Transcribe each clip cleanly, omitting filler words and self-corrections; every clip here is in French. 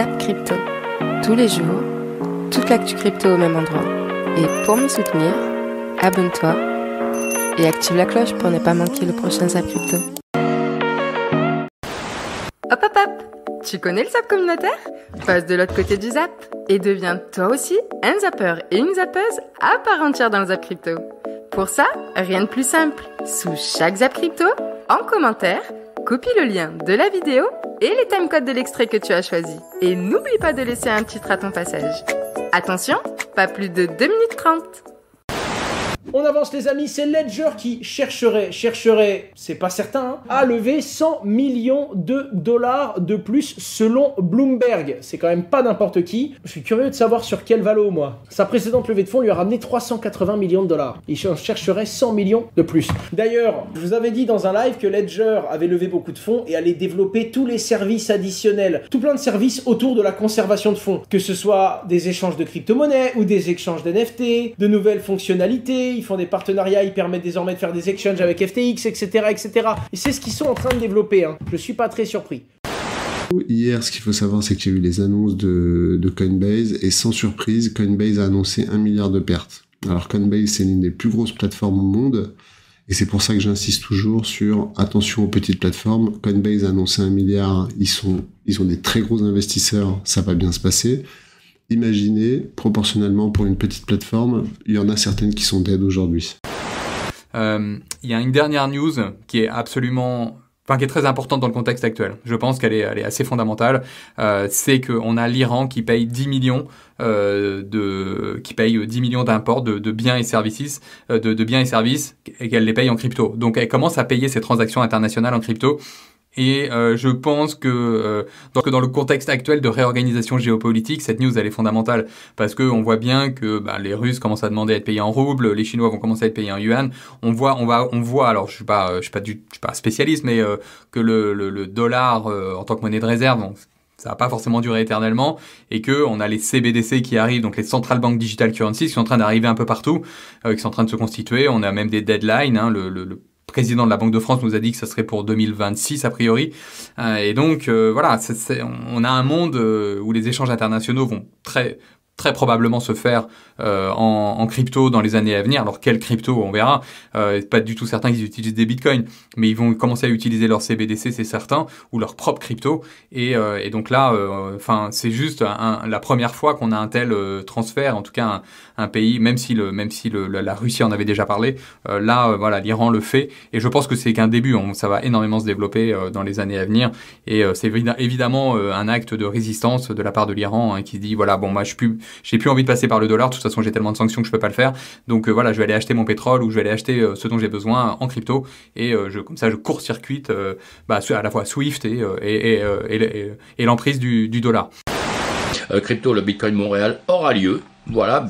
Zap Crypto. Tous les jours, toute l'actu crypto au même endroit. Et pour me soutenir, abonne-toi et active la cloche pour ne pas manquer le prochain Zap Crypto. Hop hop hop! Tu connais le Zap communautaire? Passe de l'autre côté du Zap et deviens toi aussi un zappeur et une zappeuse à part entière dans le Zap Crypto. Pour ça, rien de plus simple. Sous chaque Zap Crypto, en commentaire, copie le lien de la vidéo et les timecodes de l'extrait que tu as choisi. Et n'oublie pas de laisser un titre à ton passage. Attention, pas plus de 2 minutes 30. On avance les amis, c'est Ledger qui chercherait, c'est pas certain, hein, à lever 100 millions de dollars de plus selon Bloomberg. C'est quand même pas n'importe qui. Je suis curieux de savoir sur quel valo moi. Sa précédente levée de fonds lui a ramené 380 millions de dollars. Il chercherait 100 millions de plus. D'ailleurs, je vous avais dit dans un live que Ledger avait levé beaucoup de fonds et allait développer tous les services additionnels. Tout plein de services autour de la conservation de fonds. Que ce soit des échanges de crypto-monnaies ou des échanges d'NFT, de nouvelles fonctionnalités. Ils font des partenariats, ils permettent désormais de faire des exchanges avec FTX, etc. etc. Et c'est ce qu'ils sont en train de développer. Hein. Je suis pas très surpris. Hier, ce qu'il faut savoir, c'est qu'il y a eu les annonces de Coinbase, et sans surprise, Coinbase a annoncé 1 milliard de pertes. Alors Coinbase, c'est l'une des plus grosses plateformes au monde, et c'est pour ça que j'insiste toujours sur attention aux petites plateformes. Coinbase a annoncé 1 milliard, ils ont des très gros investisseurs, ça va bien se passer. Imaginez, proportionnellement pour une petite plateforme, il y en a certaines qui sont dead aujourd'hui. Il y a une dernière news qui est qui est très importante dans le contexte actuel. Je pense qu'elle est assez fondamentale. C'est qu'on a l'Iran qui paye 10 millions d'imports de biens et services, et qu'elle les paye en crypto. Donc elle commence à payer ses transactions internationales en crypto. Et je pense que dans le contexte actuel de réorganisation géopolitique, cette news elle est fondamentale parce que on voit bien que les Russes commencent à demander à être payés en roubles, les Chinois vont commencer à être payés en yuan. On voit. Alors je suis pas spécialiste, mais que le dollar en tant que monnaie de réserve, donc, ça va pas forcément durer éternellement, et que on a les CBDC qui arrivent, donc les Central Bank Digital Currencies, qui sont en train d'arriver un peu partout, qui sont en train de se constituer. On a même des deadlines. Hein, le président de la Banque de France nous a dit que ça serait pour 2026 a priori. Et donc voilà, on a un monde où les échanges internationaux vont très probablement se faire en crypto dans les années à venir. Alors quel crypto, on verra. Pas du tout certain qu'ils utilisent des bitcoins, mais ils vont commencer à utiliser leur CBDC, c'est certain, ou leur propre crypto. Et donc là, c'est juste la première fois qu'on a un tel transfert, en tout cas un pays, même si la Russie en avait déjà parlé. Voilà, l'Iran le fait, et je pense que c'est qu'un début. Ça va énormément se développer dans les années à venir, et c'est évidemment un acte de résistance de la part de l'Iran, hein, qui se dit voilà, bon, moi j'ai plus envie de passer par le dollar, de toute façon j'ai tellement de sanctions que je peux pas le faire, donc voilà, je vais aller acheter mon pétrole, ou je vais aller acheter ce dont j'ai besoin en crypto, et comme ça je court-circuite à la fois Swift et l'emprise du dollar. Crypto, le Bitcoin Montréal aura lieu. Voilà,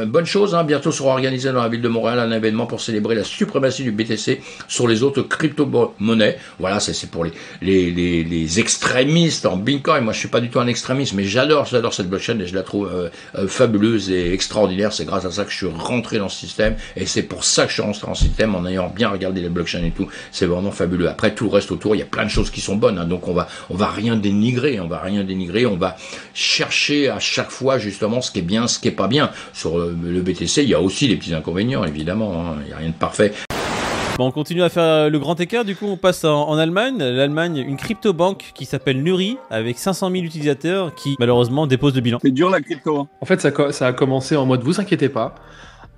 bonne chose, hein. Bientôt sera organisé dans la ville de Montréal un événement pour célébrer la suprématie du BTC sur les autres crypto-monnaies. Voilà, c'est pour les extrémistes en Bitcoin. Moi, je suis pas du tout un extrémiste, mais j'adore cette blockchain et je la trouve fabuleuse et extraordinaire. C'est grâce à ça que je suis rentré dans ce système, et c'est pour ça que je suis rentré dans ce système, en ayant bien regardé les blockchains et tout. C'est vraiment fabuleux. Après, tout le reste autour, il y a plein de choses qui sont bonnes, hein. Donc on va rien dénigrer, on va chercher à chaque fois justement ce qui est bien, ce qui est pas bien. Sur le BTC, il y a aussi des petits inconvénients, évidemment, hein. Il n'y a rien de parfait. Bon, on continue à faire le grand écart, du coup on passe en Allemagne. L'Allemagne, une crypto-banque qui s'appelle Nuri, avec 500 000 utilisateurs qui malheureusement déposent le bilan. C'est dur la crypto, hein. En fait, ça a commencé en mode vous inquiétez pas.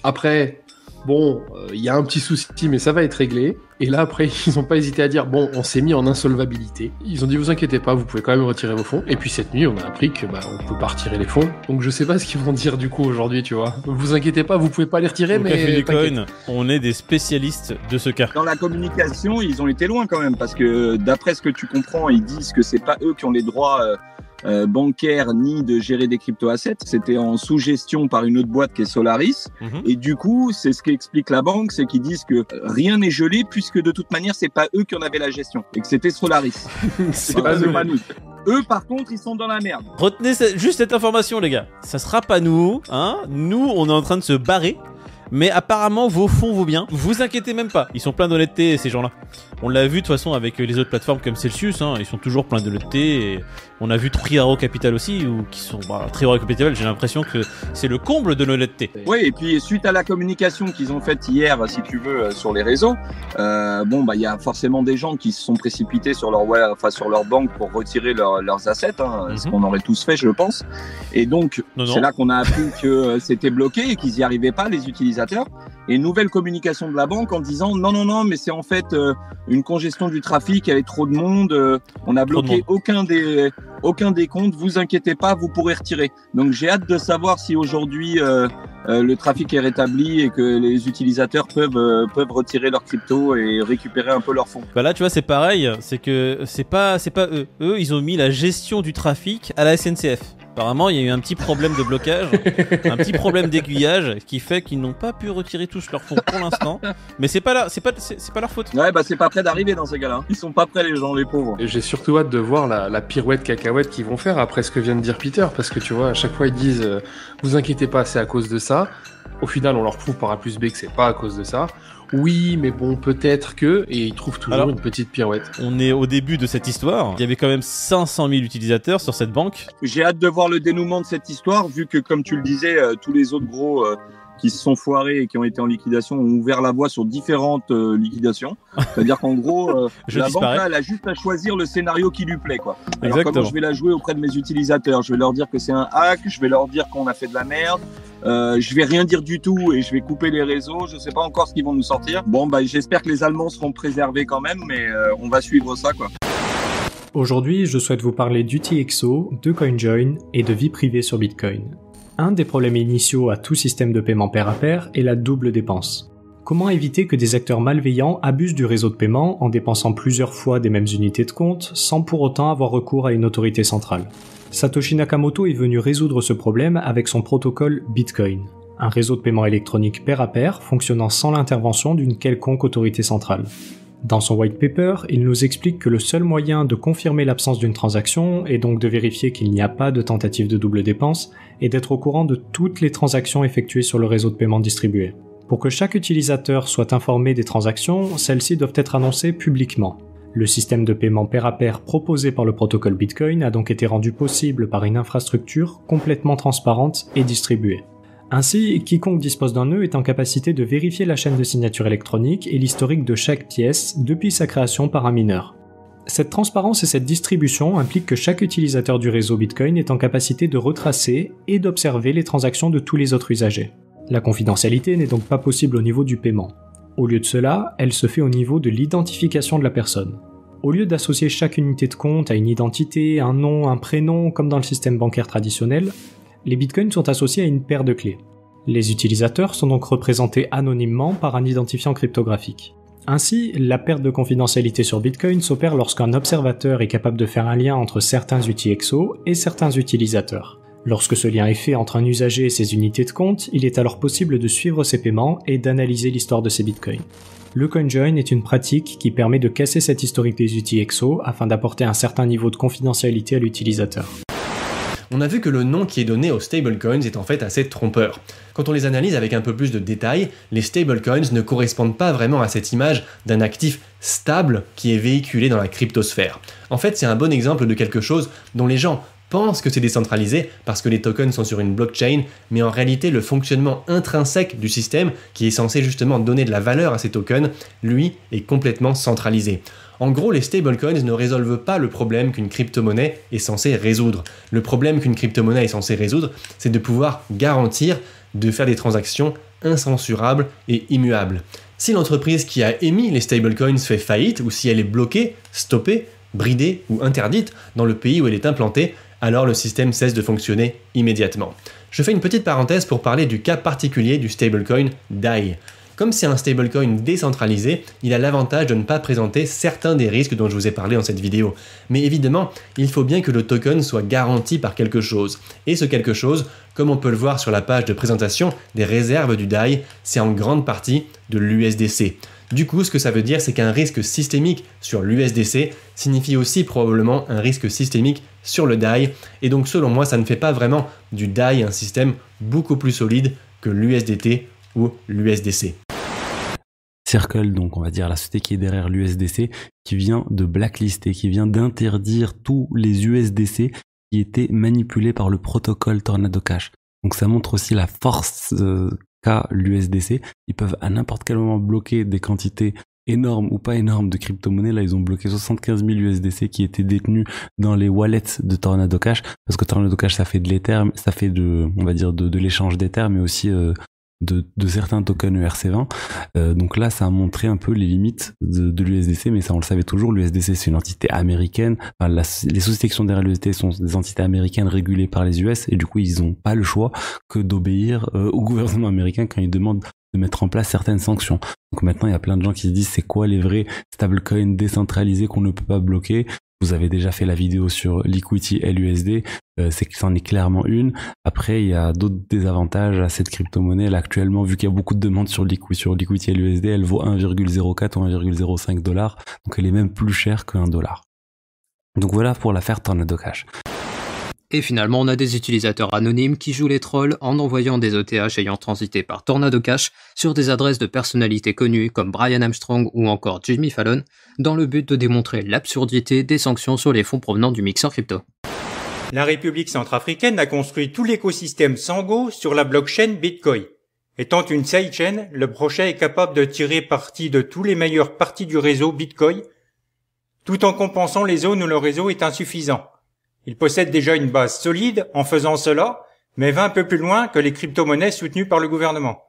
Après, bon, il y a un petit souci, mais ça va être réglé. Et là, après, ils n'ont pas hésité à dire bon, on s'est mis en insolvabilité. Ils ont dit vous inquiétez pas, vous pouvez quand même retirer vos fonds. Et puis cette nuit, on a appris que on peut pas retirer les fonds. Donc je sais pas ce qu'ils vont dire du coup aujourd'hui, tu vois. Vous inquiétez pas, vous pouvez pas les retirer, mais Café Bitcoin, on est des spécialistes de ce cas. Dans la communication, ils ont été loin quand même, parce que d'après ce que tu comprends, ils disent que c'est pas eux qui ont les droits bancaire ni de gérer des crypto-assets. C'était en sous-gestion par une autre boîte qui est Solaris. Et du coup, c'est ce qu'explique la banque, c'est qu'ils disent que rien n'est gelé puisque de toute manière, c'est pas eux qui en avaient la gestion et que c'était Solaris. C'est pas nous. Eux, par contre, ils sont dans la merde. Retenez juste cette information, les gars. Ça sera pas nous, hein. Nous, on est en train de se barrer. mais apparemment vos fonds vaut bien. Vous inquiétez même pas, ils sont pleins d'honnêteté ces gens-là. On l'a vu de toute façon avec les autres plateformes comme Celsius, hein, ils sont toujours pleins d'honnêteté. Et on a vu Triaro Capital aussi, ou qui sont Triaro Capital, j'ai l'impression que c'est le comble de l'honnêteté. Oui, et puis suite à la communication qu'ils ont faite hier, si tu veux, sur les réseaux, il y a forcément des gens qui se sont précipités sur leur banque pour retirer leurs assets, ce qu'on aurait tous fait, je pense. Et donc, c'est là qu'on a appris que c'était bloqué et qu'ils n'y arrivaient pas, les utilisateurs. Et nouvelle communication de la banque en disant non, mais c'est en fait une congestion du trafic, il y avait trop de monde, on a bloqué aucun des comptes, vous inquiétez pas, vous pourrez retirer. Donc j'ai hâte de savoir si aujourd'hui le trafic est rétabli et que les utilisateurs peuvent retirer leur crypto et récupérer un peu leurs fonds. Bah là tu vois c'est pareil, c'est que c'est pas eux. Eux ils ont mis la gestion du trafic à la SNCF. Apparemment, il y a eu un petit problème de blocage, un petit problème d'aiguillage qui fait qu'ils n'ont pas pu retirer tous leurs fonds pour l'instant. Mais c'est pas leur faute. Ouais, c'est pas prêt d'arriver dans ces cas-là. Ils sont pas prêts les gens, les pauvres. Et j'ai surtout hâte de voir la pirouette cacahuète qu'ils vont faire après ce que vient de dire Peter, parce que tu vois, à chaque fois ils disent vous inquiétez pas, c'est à cause de ça. Au final, on leur prouve par A plus B que c'est pas à cause de ça. Oui, mais bon, peut-être que... Et ils trouvent toujours une petite pirouette. On est au début de cette histoire. Il y avait quand même 500 000 utilisateurs sur cette banque. J'ai hâte de voir le dénouement de cette histoire, vu que, comme tu le disais, tous les autres gros qui se sont foirés et qui ont été en liquidation ont ouvert la voie sur différentes liquidations. C'est-à-dire qu'en gros, la banque, là, elle a juste à choisir le scénario qui lui plaît, quoi. Alors, comment je vais la jouer auprès de mes utilisateurs? Je vais leur dire que c'est un hack, je vais leur dire qu'on a fait de la merde. Je vais rien dire du tout et je vais couper les réseaux. Je sais pas encore ce qu'ils vont nous sortir. Bon, j'espère que les Allemands seront préservés quand même, mais on va suivre ça, quoi. Aujourd'hui, je souhaite vous parler d'UTXO, de CoinJoin et de vie privée sur Bitcoin. Un des problèmes initiaux à tout système de paiement pair à pair est la double dépense. Comment éviter que des acteurs malveillants abusent du réseau de paiement en dépensant plusieurs fois des mêmes unités de compte sans pour autant avoir recours à une autorité centrale? Satoshi Nakamoto est venu résoudre ce problème avec son protocole Bitcoin, un réseau de paiement électronique pair à pair fonctionnant sans l'intervention d'une quelconque autorité centrale. Dans son white paper, il nous explique que le seul moyen de confirmer l'absence d'une transaction et donc de vérifier qu'il n'y a pas de tentative de double dépense est d'être au courant de toutes les transactions effectuées sur le réseau de paiement distribué. Pour que chaque utilisateur soit informé des transactions, celles-ci doivent être annoncées publiquement. Le système de paiement pair à pair proposé par le protocole Bitcoin a donc été rendu possible par une infrastructure complètement transparente et distribuée. Ainsi, quiconque dispose d'un nœud est en capacité de vérifier la chaîne de signature électronique et l'historique de chaque pièce depuis sa création par un mineur. Cette transparence et cette distribution impliquent que chaque utilisateur du réseau Bitcoin est en capacité de retracer et d'observer les transactions de tous les autres usagers. La confidentialité n'est donc pas possible au niveau du paiement. Au lieu de cela, elle se fait au niveau de l'identification de la personne. Au lieu d'associer chaque unité de compte à une identité, un nom, un prénom, comme dans le système bancaire traditionnel, les bitcoins sont associés à une paire de clés. Les utilisateurs sont donc représentés anonymement par un identifiant cryptographique. Ainsi, la perte de confidentialité sur Bitcoin s'opère lorsqu'un observateur est capable de faire un lien entre certains UTXO et certains utilisateurs. Lorsque ce lien est fait entre un usager et ses unités de compte, il est alors possible de suivre ses paiements et d'analyser l'histoire de ses bitcoins. Le CoinJoin est une pratique qui permet de casser cet historique des UTXO afin d'apporter un certain niveau de confidentialité à l'utilisateur. On a vu que le nom qui est donné aux stablecoins est en fait assez trompeur. Quand on les analyse avec un peu plus de détails, les stablecoins ne correspondent pas vraiment à cette image d'un actif stable qui est véhiculé dans la cryptosphère. En fait, c'est un bon exemple de quelque chose dont les gens pensent que c'est décentralisé parce que les tokens sont sur une blockchain, mais en réalité le fonctionnement intrinsèque du système, qui est censé justement donner de la valeur à ces tokens, lui, est complètement centralisé. En gros, les stablecoins ne résolvent pas le problème qu'une crypto-monnaie est censée résoudre. Le problème qu'une crypto-monnaie est censée résoudre, c'est de pouvoir garantir de faire des transactions incensurables et immuables. Si l'entreprise qui a émis les stablecoins fait faillite, ou si elle est bloquée, stoppée, bridée ou interdite dans le pays où elle est implantée, alors le système cesse de fonctionner immédiatement. Je fais une petite parenthèse pour parler du cas particulier du stablecoin DAI. Comme c'est un stablecoin décentralisé, il a l'avantage de ne pas présenter certains des risques dont je vous ai parlé dans cette vidéo. Mais évidemment, il faut bien que le token soit garanti par quelque chose. Et ce quelque chose, comme on peut le voir sur la page de présentation des réserves du DAI, c'est en grande partie de l'USDC. Du coup, ce que ça veut dire, c'est qu'un risque systémique sur l'USDC signifie aussi probablement un risque systémique sur le DAI. Et donc, selon moi, ça ne fait pas vraiment du DAI un système beaucoup plus solide que l'USDT ou l'USDC. Circle, donc on va dire la société qui est derrière l'USDC, qui vient de blacklister, qui vient d'interdire tous les USDC qui étaient manipulés par le protocole Tornado Cash. Donc ça montre aussi la force qu'a l'USDC. Ils peuvent à n'importe quel moment bloquer des quantités énormes ou pas énormes de crypto-monnaies. Là, ils ont bloqué 75 000 USDC qui étaient détenus dans les wallets de Tornado Cash, parce que Tornado Cash, ça fait de l'Ether, ça fait on va dire de l'échange d'Ether, mais aussi de certains tokens ERC20. Donc là, ça a montré un peu les limites de l'USDC, mais ça, on le savait toujours. L'USDC, c'est une entité américaine. Enfin, les sociétés qui sont derrière l'USDC sont des entités américaines régulées par les US, et du coup, ils n'ont pas le choix que d'obéir au gouvernement américain quand il demande de mettre en place certaines sanctions. Donc maintenant, il y a plein de gens qui se disent c'est quoi les vrais stablecoins décentralisés qu'on ne peut pas bloquer. Vous avez déjà fait la vidéo sur Liquity LUSD, c'est que c'en est clairement une. Après, il y a d'autres désavantages à cette crypto-monnaie. Là, actuellement, vu qu'il y a beaucoup de demandes sur Liquity LUSD, elle vaut 1,04 ou 1,05 $. Donc elle est même plus chère que $1. Donc voilà pour l'affaire Tornado Cash. Et finalement, on a des utilisateurs anonymes qui jouent les trolls en envoyant des ETH ayant transité par Tornado Cash sur des adresses de personnalités connues comme Brian Armstrong ou encore Jimmy Fallon, dans le but de démontrer l'absurdité des sanctions sur les fonds provenant du mixeur crypto. La République centrafricaine a construit tout l'écosystème Sango sur la blockchain Bitcoin. Étant une sidechain, le projet est capable de tirer parti de tous les meilleures parties du réseau Bitcoin, tout en compensant les zones où le réseau est insuffisant. Il possède déjà une base solide en faisant cela, mais va un peu plus loin que les crypto-monnaies soutenues par le gouvernement.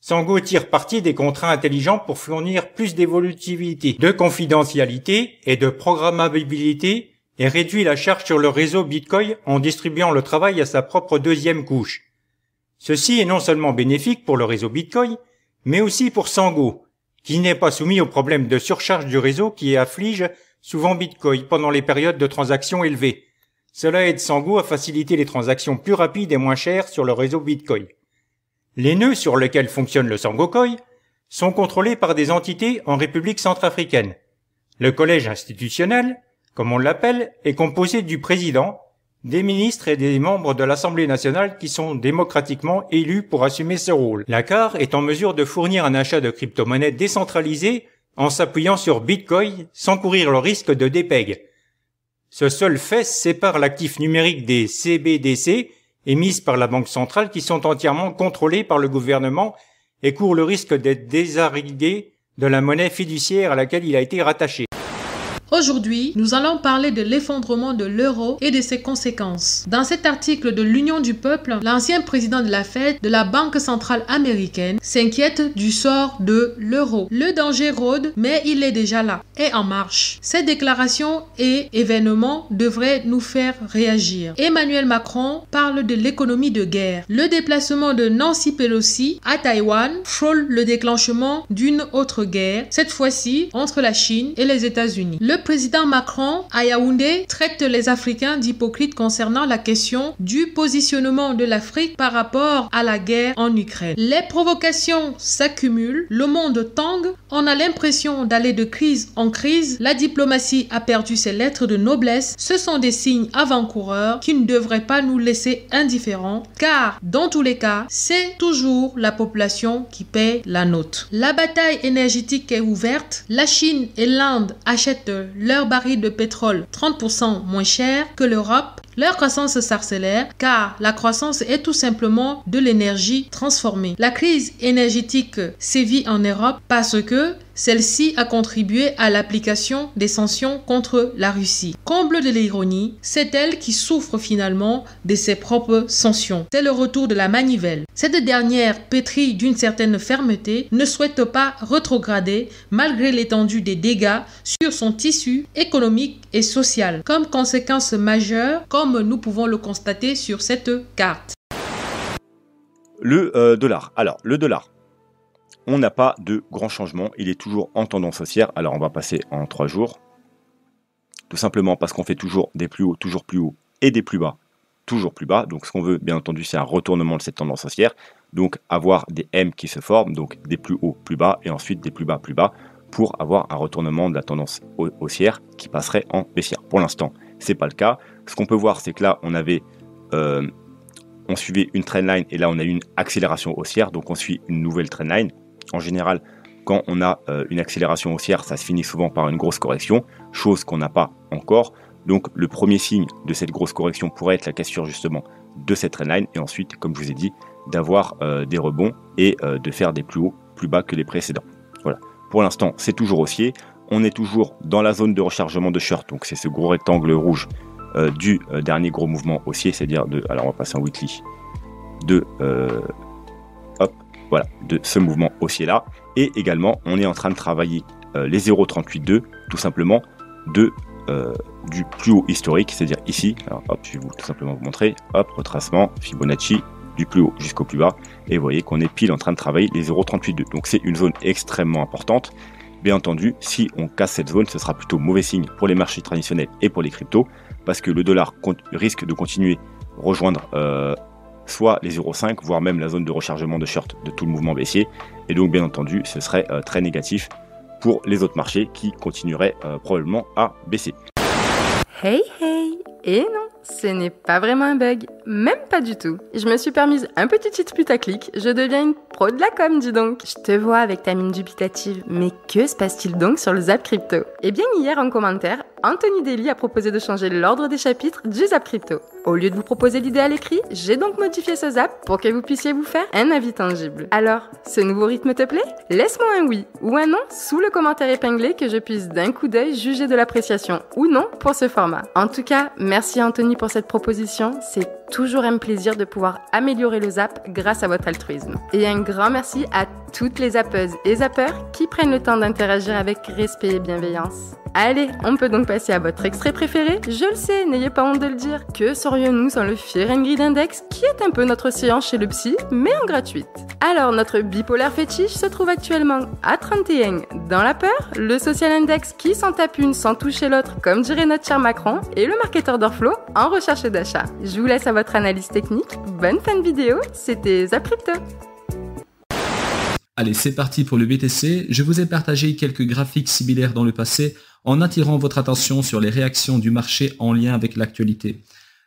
Sango tire parti des contrats intelligents pour fournir plus d'évolutivité, de confidentialité et de programmabilité et réduit la charge sur le réseau Bitcoin en distribuant le travail à sa propre deuxième couche. Ceci est non seulement bénéfique pour le réseau Bitcoin, mais aussi pour Sango, qui n'est pas soumis au problème de surcharge du réseau qui afflige souvent Bitcoin pendant les périodes de transactions élevées. Cela aide Sango à faciliter les transactions plus rapides et moins chères sur le réseau Bitcoin. Les nœuds sur lesquels fonctionne le Sango Coin sont contrôlés par des entités en République centrafricaine. Le collège institutionnel, comme on l'appelle, est composé du président, des ministres et des membres de l'Assemblée nationale qui sont démocratiquement élus pour assumer ce rôle. La CAR est en mesure de fournir un achat de crypto-monnaies décentralisées en s'appuyant sur Bitcoin sans courir le risque de dépeg. Ce seul fait sépare l'actif numérique des CBDC émises par la Banque centrale qui sont entièrement contrôlées par le gouvernement et courent le risque d'être désarriguées de la monnaie fiduciaire à laquelle il a été rattaché. Aujourd'hui, nous allons parler de l'effondrement de l'euro et de ses conséquences. Dans cet article de l'Union du Peuple, l'ancien président de la Fed de la Banque centrale américaine s'inquiète du sort de l'euro. Le danger rôde, mais il est déjà là et en marche. Cette déclaration et événement devraient nous faire réagir. Emmanuel Macron parle de l'économie de guerre. Le déplacement de Nancy Pelosi à Taïwan frôle le déclenchement d'une autre guerre, cette fois-ci entre la Chine et les États-Unis. Le président Macron à Yaoundé traite les Africains d'hypocrites concernant la question du positionnement de l'Afrique par rapport à la guerre en Ukraine. Les provocations s'accumulent, le monde tangue, on a l'impression d'aller de crise en crise, la diplomatie a perdu ses lettres de noblesse. Ce sont des signes avant-coureurs qui ne devraient pas nous laisser indifférents, car dans tous les cas, c'est toujours la population qui paie la note. La bataille énergétique est ouverte, la Chine et l'Inde achètent leur baril de pétrole 30% moins cher que l'Europe. Leur croissance s'accélère car la croissance est tout simplement de l'énergie transformée. La crise énergétique sévit en Europe parce que celle-ci a contribué à l'application des sanctions contre la Russie. Comble de l'ironie, c'est elle qui souffre finalement de ses propres sanctions. C'est le retour de la manivelle. Cette dernière, pétrie d'une certaine fermeté, ne souhaite pas rétrograder malgré l'étendue des dégâts sur son tissu économique et social. Comme conséquence majeure, comme nous pouvons le constater sur cette carte. Le dollar. Alors, le dollar. On n'a pas de grand changement, il est toujours en tendance haussière. Alors on va passer en 3 jours. Tout simplement parce qu'on fait toujours des plus hauts et des plus bas, toujours plus bas. Donc ce qu'on veut bien entendu c'est un retournement de cette tendance haussière. Donc avoir des M qui se forment, donc des plus hauts plus bas et ensuite des plus bas pour avoir un retournement de la tendance haussière qui passerait en baissière. Pour l'instant, c'est pas le cas. Ce qu'on peut voir c'est que là on avait on suivait une trendline et là on a eu une accélération haussière, donc on suit une nouvelle trendline. En général, quand on a une accélération haussière, ça se finit souvent par une grosse correction, chose qu'on n'a pas encore. Donc le premier signe de cette grosse correction pourrait être la cassure justement de cette trendline et ensuite, comme je vous ai dit, d'avoir des rebonds et de faire des plus hauts, plus bas que les précédents. Voilà. Pour l'instant, c'est toujours haussier. On est toujours dans la zone de rechargement de short, donc c'est ce gros rectangle rouge du dernier gros mouvement haussier, c'est-à-dire de, alors on va passer en weekly, de ce mouvement haussier là. Et également, on est en train de travailler les 0,382, tout simplement du plus haut historique, c'est-à-dire ici. Alors hop, je vais tout simplement vous montrer. Hop, retracement, Fibonacci, du plus haut jusqu'au plus bas. Et vous voyez qu'on est pile en train de travailler les 0,382. Donc c'est une zone extrêmement importante. Bien entendu, si on casse cette zone, ce sera plutôt mauvais signe pour les marchés traditionnels et pour les cryptos, parce que le dollar risque de continuer à rejoindre soit les 0,5, voire même la zone de rechargement de short de tout le mouvement baissier. Et donc, bien entendu, ce serait très négatif pour les autres marchés qui continueraient probablement à baisser. Hey hey! Et non, ce n'est pas vraiment un bug, même pas du tout. Je me suis permise un petit cheat putaclic, je deviens une pro de la com, dis donc. Je te vois avec ta mine dubitative, mais que se passe-t-il donc sur le Zap Crypto? Eh bien hier en commentaire, Anthony Daly a proposé de changer l'ordre des chapitres du Zap Crypto. Au lieu de vous proposer l'idée à l'écrit, j'ai donc modifié ce Zap pour que vous puissiez vous faire un avis tangible. Alors, ce nouveau rythme te plaît? Laisse-moi un oui ou un non sous le commentaire épinglé que je puisse d'un coup d'œil juger de l'appréciation ou non pour ce format. En tout cas, merci Anthony pour cette proposition, c'est toujours un plaisir de pouvoir améliorer le Zap grâce à votre altruisme. Et un grand merci à toutes les zappeuses et zappeurs qui prennent le temps d'interagir avec respect et bienveillance. Allez, on peut donc passer à votre extrait préféré. Je le sais, n'ayez pas honte de le dire. Que serions-nous sans le Fear and Greed Index, qui est un peu notre séance chez le psy, mais en gratuite. Alors, notre bipolaire fétiche se trouve actuellement à 31 dans la peur, le Social Index qui s'en tape une sans toucher l'autre, comme dirait notre cher Macron, et le marketeur d'Orflow en recherche d'achat. Je vous laisse à votre analyse technique. Bonne fin de vidéo, c'était Zap Crypto. Allez, c'est parti pour le BTC. Je vous ai partagé quelques graphiques similaires dans le passé en attirant votre attention sur les réactions du marché en lien avec l'actualité.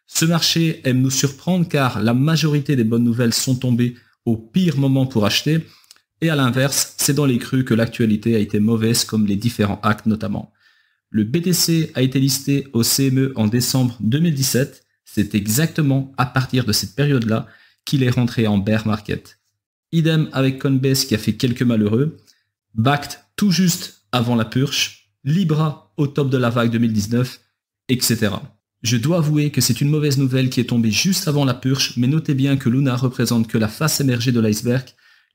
Ce marché aime nous surprendre car la majorité des bonnes nouvelles sont tombées au pire moment pour acheter et à l'inverse, c'est dans les crus que l'actualité a été mauvaise comme les différents hacks notamment. Le BTC a été listé au CME en décembre 2017. C'est exactement à partir de cette période-là qu'il est rentré en bear market. Idem avec Coinbase qui a fait quelques malheureux, Bakkt tout juste avant la purge, Libra au top de la vague 2019, etc. Je dois avouer que c'est une mauvaise nouvelle qui est tombée juste avant la purge, mais notez bien que Luna représente que la face émergée de l'iceberg.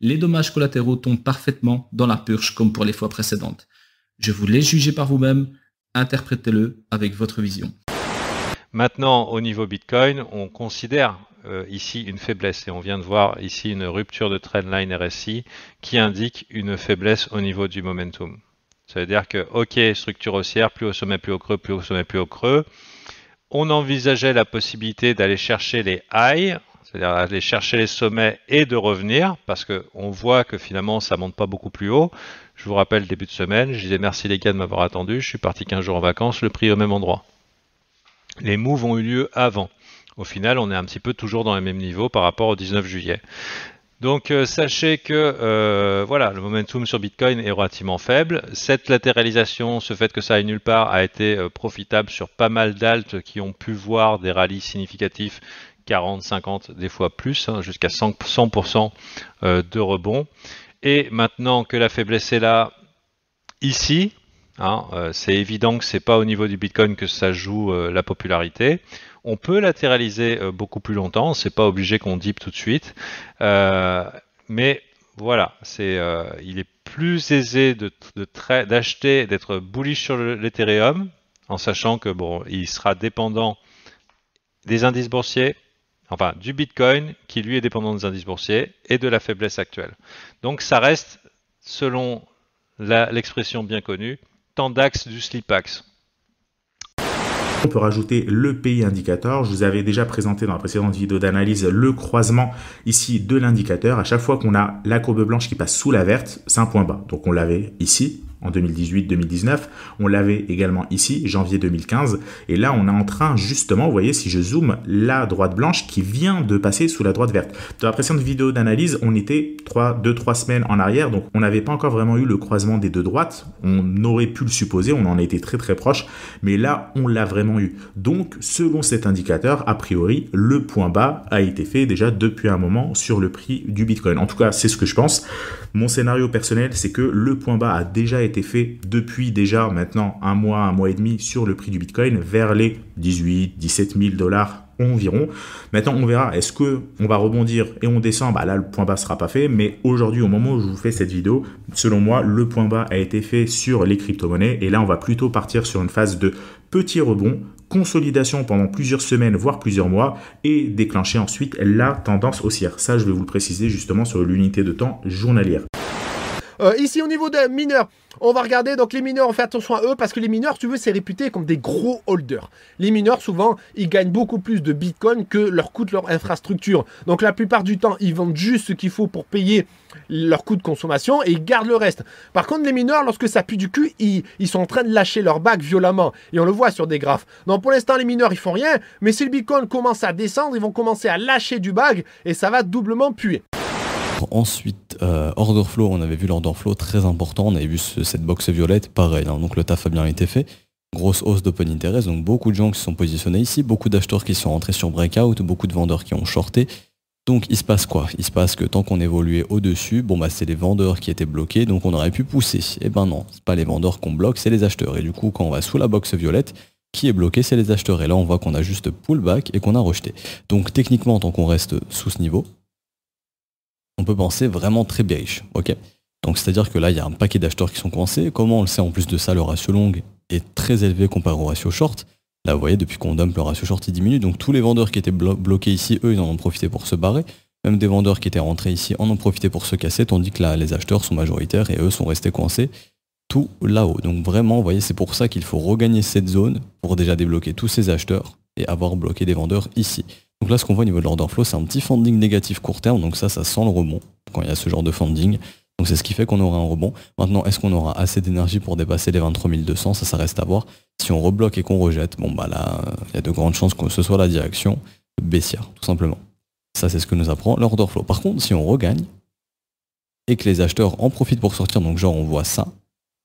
Les dommages collatéraux tombent parfaitement dans la purge comme pour les fois précédentes. Je vous laisse juger par vous-même, interprétez-le avec votre vision. Maintenant, au niveau Bitcoin, on considère ici une faiblesse et on vient de voir ici une rupture de trendline RSI qui indique une faiblesse au niveau du momentum. Ça veut dire que, ok, structure haussière, plus au sommet, plus au creux, plus au sommet, plus au creux. On envisageait la possibilité d'aller chercher les highs, c'est-à-dire aller chercher les sommets et de revenir parce qu'on voit que finalement ça monte pas beaucoup plus haut. Je vous rappelle, début de semaine, je disais merci les gars de m'avoir attendu, je suis parti 15 jours en vacances, le prix au même endroit. Les moves ont eu lieu avant. Au final, on est un petit peu toujours dans les mêmes niveaux par rapport au 19 juillet. Donc sachez que voilà, le momentum sur Bitcoin est relativement faible. Cette latéralisation, ce fait que ça aille nulle part, a été profitable sur pas mal d'alts qui ont pu voir des rallyes significatifs, 40, 50, des fois plus, hein, jusqu'à 100% de rebond. Et maintenant que la faiblesse est là, ici, hein, c'est évident que c'est pas au niveau du Bitcoin que ça joue la popularité. On peut latéraliser beaucoup plus longtemps, c'est pas obligé qu'on dip tout de suite, mais voilà, il est plus aisé d'acheter, d'être bullish sur l'Ethereum, en sachant que bon, il sera dépendant des indices boursiers, enfin du Bitcoin qui lui est dépendant des indices boursiers et de la faiblesse actuelle. Donc ça reste, selon l'expression bien connue, Tendax du Slipax. On peut rajouter le PI indicateur. Je vous avais déjà présenté dans la précédente vidéo d'analyse le croisement ici de l'indicateur. À chaque fois qu'on a la courbe blanche qui passe sous la verte, c'est un point bas. Donc on l'avait ici. en 2018-2019. On l'avait également ici, janvier 2015. Et là, on est en train, justement, vous voyez, si je zoome, la droite blanche qui vient de passer sous la droite verte. Dans la précédente vidéo d'analyse, on était 2-3 semaines en arrière, donc on n'avait pas encore vraiment eu le croisement des deux droites. On aurait pu le supposer, on en était très très proche, mais là, on l'a vraiment eu. Donc, selon cet indicateur, a priori, le point bas a été fait déjà depuis un moment sur le prix du Bitcoin. En tout cas, c'est ce que je pense. Mon scénario personnel, c'est que le point bas a déjà été fait depuis déjà maintenant un mois et demi sur le prix du Bitcoin vers les 17 000 dollars environ. Maintenant, on verra, est-ce que on va rebondir et on descend? Bah là, le point bas sera pas fait, mais aujourd'hui, au moment où je vous fais cette vidéo, selon moi, le point bas a été fait sur les crypto-monnaies et là, on va plutôt partir sur une phase de petit rebond, consolidation pendant plusieurs semaines, voire plusieurs mois, et déclencher ensuite la tendance haussière. Ça, je vais vous le préciser justement sur l'unité de temps journalière. Ici au niveau des mineurs, on va regarder, donc les mineurs, on fait attention à eux parce que les mineurs, tu veux, c'est réputé comme des gros holders. Les mineurs, souvent, ils gagnent beaucoup plus de Bitcoin que leur coûte leur infrastructure. Donc la plupart du temps, ils vendent juste ce qu'il faut pour payer leur coût de consommation et ils gardent le reste. Par contre, les mineurs, lorsque ça pue du cul, ils sont en train de lâcher leur bague violemment. Et on le voit sur des graphes. Donc pour l'instant, les mineurs, ils font rien. Mais si le Bitcoin commence à descendre, ils vont commencer à lâcher du bague et ça va doublement puer. Ensuite, order flow, on avait vu l'order flow très important, on avait vu cette box violette, pareil, hein, donc le taf a bien été fait. Grosse hausse d'open interest, donc beaucoup de gens qui se sont positionnés ici, beaucoup d'acheteurs qui sont rentrés sur breakout, beaucoup de vendeurs qui ont shorté. Donc il se passe quoi? Il se passe que tant qu'on évoluait au-dessus, bon bah c'est les vendeurs qui étaient bloqués, donc on aurait pu pousser. Et ben non, c'est pas les vendeurs qu'on bloque, c'est les acheteurs. Et du coup, quand on va sous la box violette, qui est bloqué, c'est les acheteurs. Et là, on voit qu'on a juste pullback et qu'on a rejeté. Donc techniquement, tant qu'on reste sous ce niveau, on peut penser vraiment très bearish, ok? Donc c'est-à-dire que là, il y a un paquet d'acheteurs qui sont coincés. Comment on le sait? En plus de ça, le ratio long est très élevé comparé au ratio short. Là, vous voyez, depuis qu'on dump, le ratio short, il diminue. Donc tous les vendeurs qui étaient bloqués ici, eux, ils en ont profité pour se barrer. Même des vendeurs qui étaient rentrés ici en ont profité pour se casser, tandis que là, les acheteurs sont majoritaires et eux sont restés coincés tout là-haut. Donc vraiment, vous voyez, c'est pour ça qu'il faut regagner cette zone pour déjà débloquer tous ces acheteurs et avoir bloqué des vendeurs ici. Donc là, ce qu'on voit au niveau de l'order flow, c'est un petit funding négatif court terme. Donc ça sent le rebond quand il y a ce genre de funding. Donc c'est ce qui fait qu'on aura un rebond. Maintenant, est-ce qu'on aura assez d'énergie pour dépasser les 23 200? Ça reste à voir. Si on rebloque et qu'on rejette, bon bah là, il y a de grandes chances que ce soit la direction baissière, tout simplement. Ça, c'est ce que nous apprend l'order flow. Par contre, si on regagne et que les acheteurs en profitent pour sortir, donc genre on voit ça,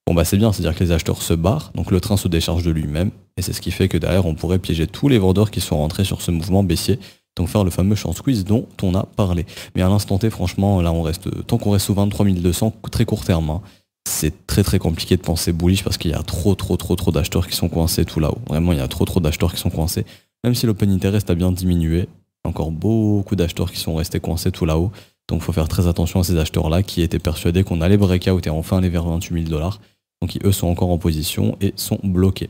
bon bah c'est bien, c'est-à-dire que les acheteurs se barrent, donc le train se décharge de lui-même, et c'est ce qui fait que derrière on pourrait piéger tous les vendeurs qui sont rentrés sur ce mouvement baissier, donc faire le fameux short squeeze dont on a parlé. Mais à l'instant T, franchement, là on reste, tant qu'on reste sous 23 200, très court terme, hein, c'est très très compliqué de penser bullish parce qu'il y a trop d'acheteurs qui sont coincés tout là-haut. Vraiment, il y a trop d'acheteurs qui sont coincés. Même si l'open interest a bien diminué, il y a encore beaucoup d'acheteurs qui sont restés coincés tout là-haut. Donc il faut faire très attention à ces acheteurs-là qui étaient persuadés qu'on allait breakout et enfin aller vers 28 000 $. Donc qui eux sont encore en position et sont bloqués.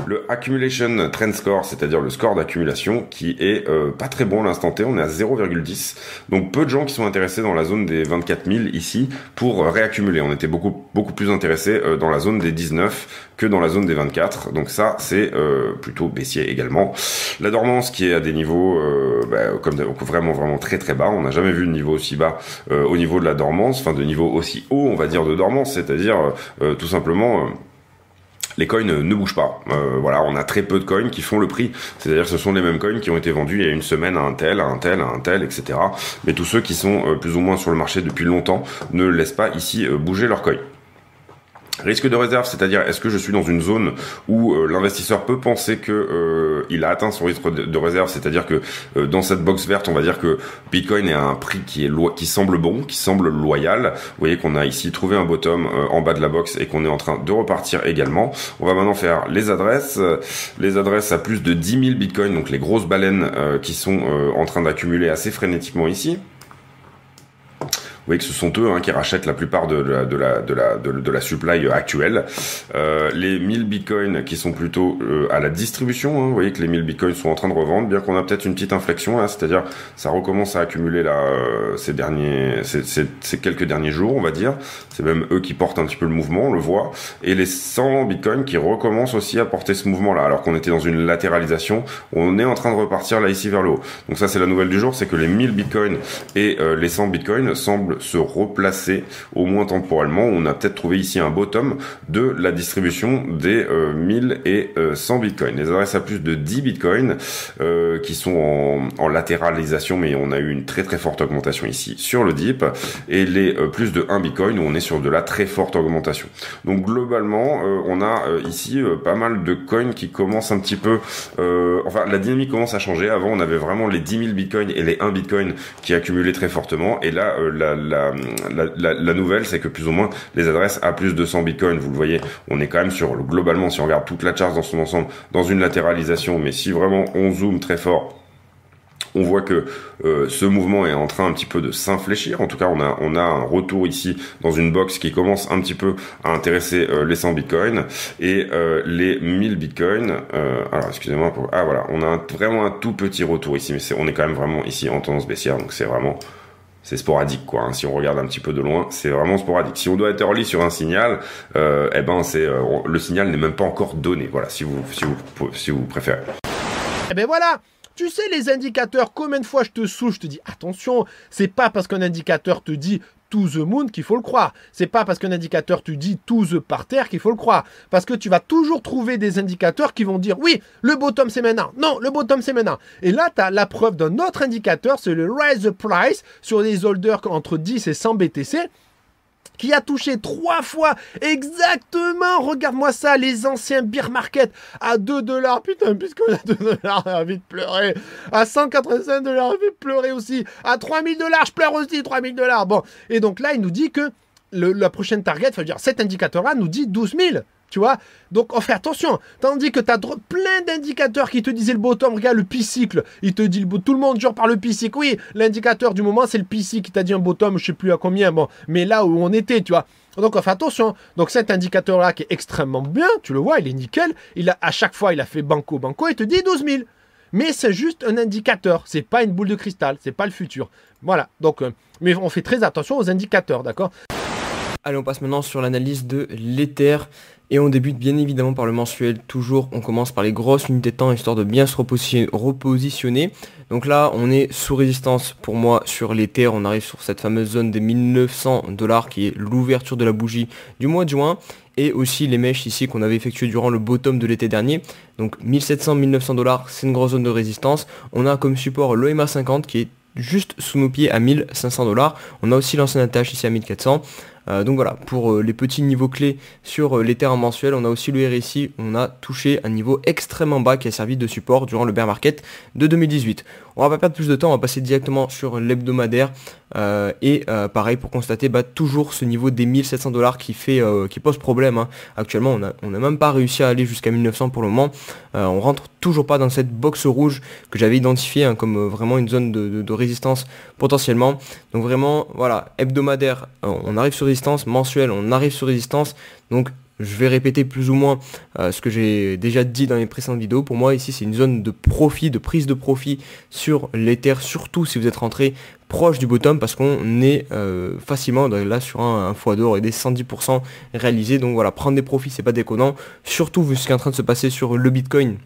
Le Accumulation Trend Score, c'est-à-dire le score d'accumulation, qui est pas très bon à l'instant T, on est à 0,10. Donc peu de gens qui sont intéressés dans la zone des 24 000 ici pour réaccumuler. On était beaucoup plus intéressés dans la zone des 19 que dans la zone des 24. Donc ça, c'est plutôt baissier également. La dormance qui est à des niveaux comme vraiment très bas. On n'a jamais vu de niveau aussi bas au niveau de la dormance, enfin de niveau aussi haut, on va dire, de dormance, c'est-à-dire tout simplement... les coins ne bougent pas. Voilà, on a très peu de coins qui font le prix. C'est-à-dire que ce sont les mêmes coins qui ont été vendus il y a une semaine à un tel, etc. Mais tous ceux qui sont plus ou moins sur le marché depuis longtemps ne laissent pas ici bouger leurs coins. Risque de réserve, c'est-à-dire est-ce que je suis dans une zone où l'investisseur peut penser que il a atteint son risque de réserve, c'est-à-dire que dans cette box verte, on va dire que Bitcoin est à un prix qui semble bon, qui semble loyal. Vous voyez qu'on a ici trouvé un bottom en bas de la box et qu'on est en train de repartir également. On va maintenant faire les adresses à plus de 10 000 Bitcoin, donc les grosses baleines qui sont en train d'accumuler assez frénétiquement ici. Vous voyez que ce sont eux qui rachètent la plupart de la supply actuelle. Les 1000 bitcoins qui sont plutôt à la distribution, vous voyez que les 1000 bitcoins sont en train de revendre, bien qu'on a peut-être une petite inflexion là, c'est-à-dire ça recommence à accumuler là ces quelques derniers jours, on va dire. C'est même eux qui portent un petit peu le mouvement, on le voit. Et les 100 bitcoins qui recommencent aussi à porter ce mouvement-là, alors qu'on était dans une latéralisation, on est en train de repartir là ici vers le haut. Donc ça c'est la nouvelle du jour, c'est que les 1000 bitcoins et les 100 bitcoins semblent se replacer, au moins temporellement. On a peut-être trouvé ici un bottom de la distribution des 1000 et 100 bitcoins. Les adresses à plus de 10 bitcoins qui sont en latéralisation, mais on a eu une très très forte augmentation ici sur le dip, et les plus de 1 bitcoin où on est sur de la très forte augmentation. Donc globalement, on a ici pas mal de coins qui commencent un petit peu... enfin, la dynamique commence à changer. Avant, on avait vraiment les 10 000 bitcoins et les 1 bitcoin qui accumulaient très fortement. Et là, la nouvelle, c'est que plus ou moins les adresses à plus de 100 bitcoins, vous le voyez, on est quand même sur, globalement, si on regarde toute la charte dans son ensemble, dans une latéralisation. Mais si vraiment on zoome très fort, on voit que ce mouvement est en train un petit peu de s'infléchir. En tout cas, on a un retour ici dans une box qui commence un petit peu à intéresser les 100 bitcoins et les 1000 bitcoins. Alors, excusez-moi. Ah voilà, on a vraiment un tout petit retour ici, mais on est quand même vraiment ici en tendance baissière, donc c'est sporadique, quoi. Hein. Si on regarde un petit peu de loin, c'est vraiment sporadique. Si on doit être early sur un signal, le signal n'est même pas encore donné. Voilà, si vous préférez. Eh ben voilà. Tu sais, les indicateurs, combien de fois je te saoule, je te dis attention, c'est pas parce qu'un indicateur te dit to the moon qu'il faut le croire. C'est pas parce qu'un indicateur te dit to the parterre qu'il faut le croire. Parce que tu vas toujours trouver des indicateurs qui vont dire oui, le bottom c'est maintenant. Non, le bottom c'est maintenant. Et là, tu as la preuve d'un autre indicateur, c'est le rise the price sur les holders entre 10 et 100 BTC. Qui a touché 3 fois exactement, regarde-moi ça, les anciens bear market à 2 $, putain, puisqu'on a 2 $, j'ai envie de pleurer, à 185 $, j'ai envie de pleurer aussi, à 3000 $, je pleure aussi, 3000 $, bon, et donc là, il nous dit que la prochaine target, enfin, dire, cet indicateur-là nous dit 12 000, tu vois, donc on fait attention, tandis que tu as plein d'indicateurs qui te disaient le bottom, regarde le P-cycle, il te dit, tout le monde jure par le P-cycle, oui, l'indicateur du moment c'est le P-cycle qui t'a dit un bottom, je sais plus à combien, bon, mais là où on était, tu vois, donc on fait attention, donc cet indicateur-là qui est extrêmement bien, tu le vois, il est nickel, à chaque fois il a fait banco, il te dit 12 000, mais c'est juste un indicateur, c'est pas une boule de cristal, c'est pas le futur, voilà, donc, mais on fait très attention aux indicateurs, d'accord ? Allez, on passe maintenant sur l'analyse de l'Ether et on débute bien évidemment par le mensuel. Toujours, on commence par les grosses unités de temps histoire de bien se repositionner. Donc là, on est sous résistance pour moi sur l'Ether. On arrive sur cette fameuse zone des 1900 $ qui est l'ouverture de la bougie du mois de juin. Et aussi les mèches ici qu'on avait effectuées durant le bottom de l'été dernier. Donc 1700-1900 $, c'est une grosse zone de résistance. On a comme support l'EMA 50 qui est juste sous nos pieds à 1500 $. On a aussi l'ancienne attache ici à 1400. Donc voilà, pour les petits niveaux clés sur l'Ether en mensuel, on a aussi le RSI, on a touché un niveau extrêmement bas qui a servi de support durant le bear market de 2018. On va pas perdre plus de temps, on va passer directement sur l'hebdomadaire pareil pour constater toujours ce niveau des 1700 $ qui pose problème. Hein. Actuellement, on n'a même pas réussi à aller jusqu'à 1900 pour le moment. On rentre toujours pas dans cette box rouge que j'avais identifiée comme vraiment une zone de résistance potentiellement. Donc vraiment, voilà, hebdomadaire, on arrive sur résistance, mensuel, on arrive sur résistance. Donc je vais répéter plus ou moins ce que j'ai déjà dit dans les précédentes vidéos. Pour moi, ici, c'est une zone de profit, de prise de profit sur l'Ether, surtout si vous êtes rentré proche du bottom, parce qu'on est facilement là sur un x2 et des 110% réalisés. Donc voilà, prendre des profits, c'est pas déconnant, surtout vu ce qui est en train de se passer sur le Bitcoin,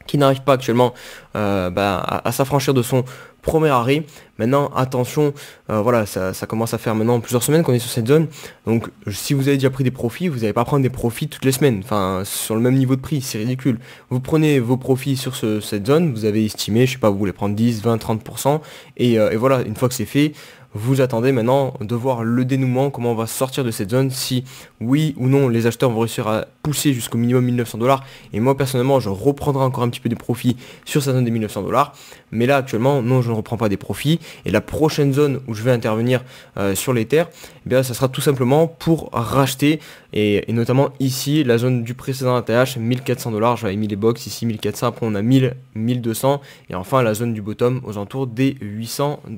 qui n'arrive pas actuellement à s'affranchir de son premier arrêt. Maintenant, attention, voilà, ça commence à faire maintenant plusieurs semaines qu'on est sur cette zone. Donc, si vous avez déjà pris des profits, vous n'allez pas prendre des profits toutes les semaines. Enfin, sur le même niveau de prix, c'est ridicule. Vous prenez vos profits sur cette zone, vous avez estimé, je sais pas, vous voulez prendre 10, 20, 30%. Et voilà, une fois que c'est fait, vous attendez maintenant de voir le dénouement, comment on va sortir de cette zone, si oui ou non les acheteurs vont réussir à pousser jusqu'au minimum 1900 $. Et moi personnellement, je reprendrai encore un petit peu des profits sur cette zone des 1900 $. Mais là actuellement, non, je ne reprends pas des profits. Et la prochaine zone où je vais intervenir sur l'Ether, eh bien, ça sera tout simplement pour racheter. Et notamment ici, la zone du précédent ATH, 1400 $. J'avais mis les box ici, 1400. Après, on a 1000, 1200. Et enfin, la zone du bottom aux alentours des 800 $.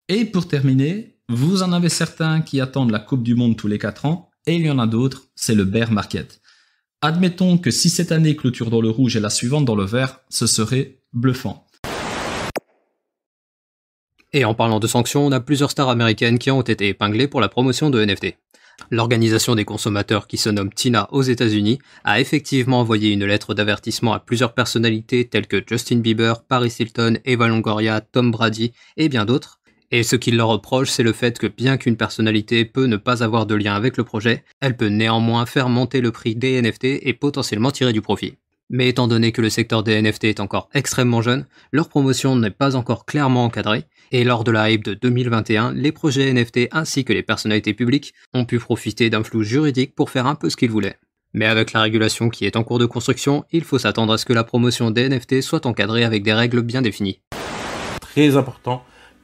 Et pour terminer, vous en avez certains qui attendent la Coupe du Monde tous les 4 ans, et il y en a d'autres, c'est le bear market. Admettons que si cette année clôture dans le rouge et la suivante dans le vert, ce serait bluffant. Et en parlant de sanctions, on a plusieurs stars américaines qui ont été épinglées pour la promotion de NFT. L'organisation des consommateurs, qui se nomme TINA aux États-Unis, a effectivement envoyé une lettre d'avertissement à plusieurs personnalités telles que Justin Bieber, Paris Hilton, Eva Longoria, Tom Brady et bien d'autres. Et ce qu'il leur reproche, c'est le fait que bien qu'une personnalité peut ne pas avoir de lien avec le projet, elle peut néanmoins faire monter le prix des NFT et potentiellement tirer du profit. Mais étant donné que le secteur des NFT est encore extrêmement jeune, leur promotion n'est pas encore clairement encadrée, et lors de la hype de 2021, les projets NFT ainsi que les personnalités publiques ont pu profiter d'un flou juridique pour faire un peu ce qu'ils voulaient. Mais avec la régulation qui est en cours de construction, il faut s'attendre à ce que la promotion des NFT soit encadrée avec des règles bien définies. Très important,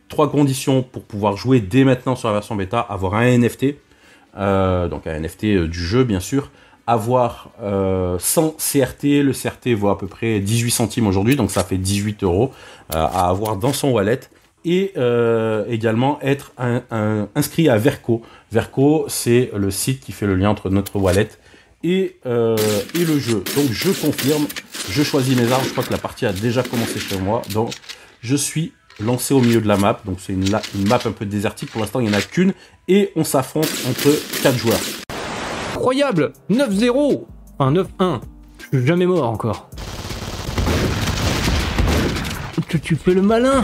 3 conditions pour pouvoir jouer dès maintenant sur la version bêta: avoir un NFT, donc un NFT du jeu bien sûr, avoir 100 CRT, le CRT vaut à peu près 18 centimes aujourd'hui, donc ça fait 18 € à avoir dans son wallet, et également être inscrit à Verco. Verco, c'est le site qui fait le lien entre notre wallet et le jeu. Donc je confirme, je choisis mes armes, je crois que la partie a déjà commencé chez moi, donc je suis lancé au milieu de la map, donc c'est une map un peu désertique, pour l'instant il n'y en a qu'une, et on s'affronte entre 4 joueurs. Incroyable, 9-0, enfin 9-1, je suis jamais mort encore. Tu fais le malin.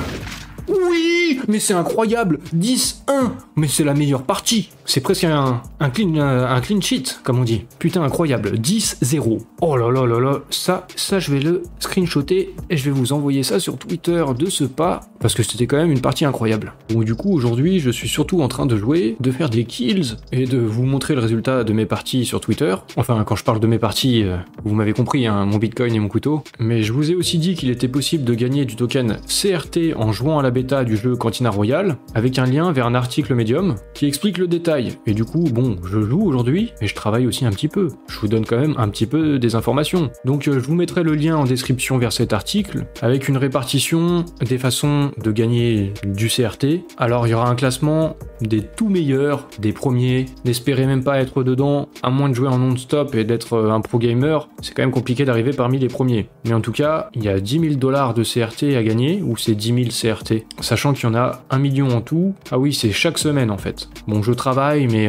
Oui, mais c'est incroyable, 10-1, mais c'est la meilleure partie. C'est presque un clean sheet, comme on dit. Putain, incroyable, 10-0. Oh là là là là, ça je vais le screenshotter et je vais vous envoyer ça sur Twitter de ce pas, parce que c'était quand même une partie incroyable. Donc du coup, aujourd'hui, je suis surtout en train de jouer, de faire des kills et de vous montrer le résultat de mes parties sur Twitter. Enfin, quand je parle de mes parties, vous m'avez compris, hein, mon Bitcoin et mon couteau. Mais je vous ai aussi dit qu'il était possible de gagner du token CRT en jouant à la bêta du jeu Cantina Royale, avec un lien vers un article Medium qui explique le détail. Et du coup, bon, je joue aujourd'hui et je travaille aussi un petit peu. Je vous donne quand même un petit peu des informations. Donc je vous mettrai le lien en description vers cet article, avec une répartition des façons de gagner du CRT. Alors il y aura un classement des tout meilleurs, des premiers. N'espérez même pas être dedans, à moins de jouer en non-stop et d'être un pro gamer. C'est quand même compliqué d'arriver parmi les premiers. Mais en tout cas, il y a 10 000 $ de CRT à gagner, ou c'est 10 000 CRT. Sachant qu'il y en a 1 million en tout. Ah oui, c'est chaque semaine en fait. Bon, je travaille, mais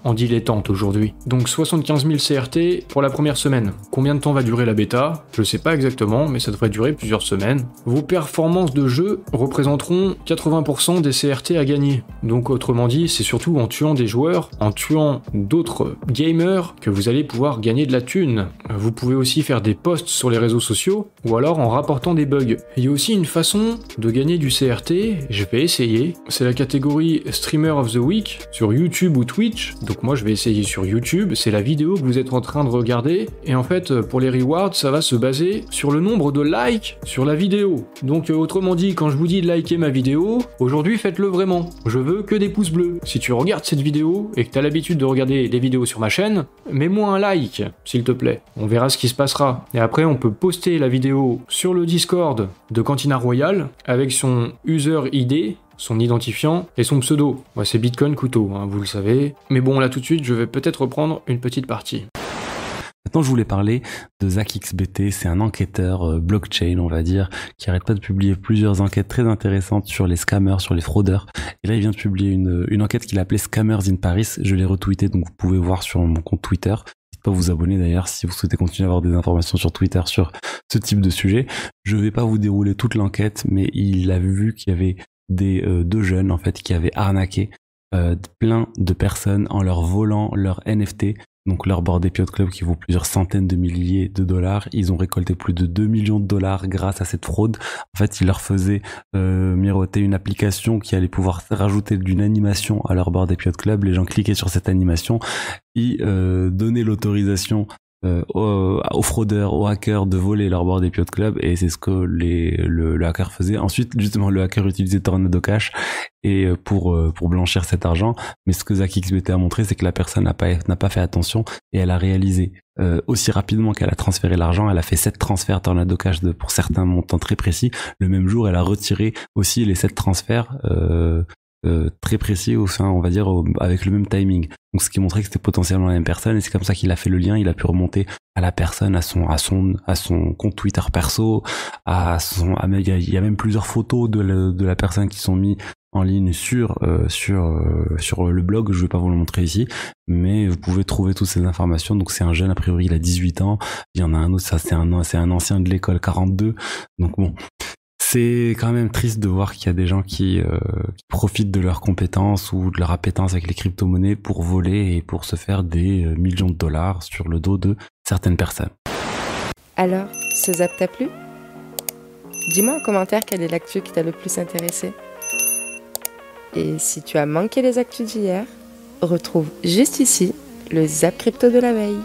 en dilettante aujourd'hui. Donc 75 000 CRT pour la première semaine. Combien de temps va durer la bêta? Je sais pas exactement, mais ça devrait durer plusieurs semaines. Vos performances de jeu représenteront 80% des CRT à gagner. Donc autrement dit, c'est surtout en tuant des joueurs, en tuant d'autres gamers, que vous allez pouvoir gagner de la thune. Vous pouvez aussi faire des posts sur les réseaux sociaux, ou alors en rapportant des bugs. Il y a aussi une façon de gagner du CRT, je vais essayer. C'est la catégorie Streamer of the Week, sur YouTube ou Twitch. Donc moi je vais essayer sur YouTube, c'est la vidéo que vous êtes en train de regarder, et en fait pour les rewards ça va se baser sur le nombre de likes sur la vidéo. Donc autrement dit, quand je vous dis de liker ma vidéo, aujourd'hui faites-le vraiment. Je veux que des pouces bleus. Si tu regardes cette vidéo et que tu as l'habitude de regarder des vidéos sur ma chaîne, mets-moi un like, s'il te plaît. On verra ce qui se passera. Et après on peut poster la vidéo sur le Discord de Cantina Royale avec son user ID, son identifiant et son pseudo. Ouais, c'est Bitcoin Couteau, hein, vous le savez. Mais bon, là tout de suite, je vais peut-être reprendre une petite partie. Maintenant, je voulais parler de ZachXBT. C'est un enquêteur blockchain, on va dire, qui arrête pas de publier plusieurs enquêtes très intéressantes sur les scammers, sur les fraudeurs. Et là, il vient de publier une enquête qu'il a appelée Scammers in Paris. Je l'ai retweetée, donc vous pouvez voir sur mon compte Twitter. N'hésitez pas à vous abonner d'ailleurs si vous souhaitez continuer à avoir des informations sur Twitter sur ce type de sujet. Je vais pas vous dérouler toute l'enquête, mais il a vu qu'il y avait deux jeunes en fait qui avaient arnaqué plein de personnes en leur volant leur NFT, donc leur board Ape Yacht Club qui vaut plusieurs centaines de milliers de dollars. Ils ont récolté plus de 2 millions de dollars grâce à cette fraude. En fait, ils leur faisaient miroiter une application qui allait pouvoir rajouter d'une animation à leur board Ape Yacht Club. Les gens cliquaient sur cette animation, ils donnaient l'autorisation aux fraudeurs, aux hackers de voler leur board Ape Yacht Club, et c'est ce que le hacker faisait. Ensuite, justement, le hacker utilisait Tornado Cash et pour blanchir cet argent. Mais ce que ZachXBT a montré, c'est que la personne n'a pas fait attention et elle a réalisé aussi rapidement qu'elle a transféré l'argent. Elle a fait 7 transferts Tornado Cash pour certains montants très précis. Le même jour, elle a retiré aussi les 7 transferts très précis, enfin on va dire avec le même timing. Donc ce qui montrait que c'était potentiellement la même personne, et c'est comme ça qu'il a fait le lien. Il a pu remonter à la personne, à son compte Twitter perso, il y a même plusieurs photos de la personne qui sont mis en ligne sur le blog. Je vais pas vous le montrer ici, mais vous pouvez trouver toutes ces informations. Donc c'est un jeune, a priori il a 18 ans. Il y en a un autre, ça c'est un ancien de l'école 42. Donc bon, C'est quand même triste de voir qu'il y a des gens qui profitent de leurs compétences ou de leur appétence avec les crypto-monnaies pour voler et pour se faire des millions de dollars sur le dos de certaines personnes. Alors, ce zap t'a plu? Dis-moi en commentaire quelle est l'actu qui t'a le plus intéressé. Et si tu as manqué les actus d'hier, retrouve juste ici le zap crypto de la veille.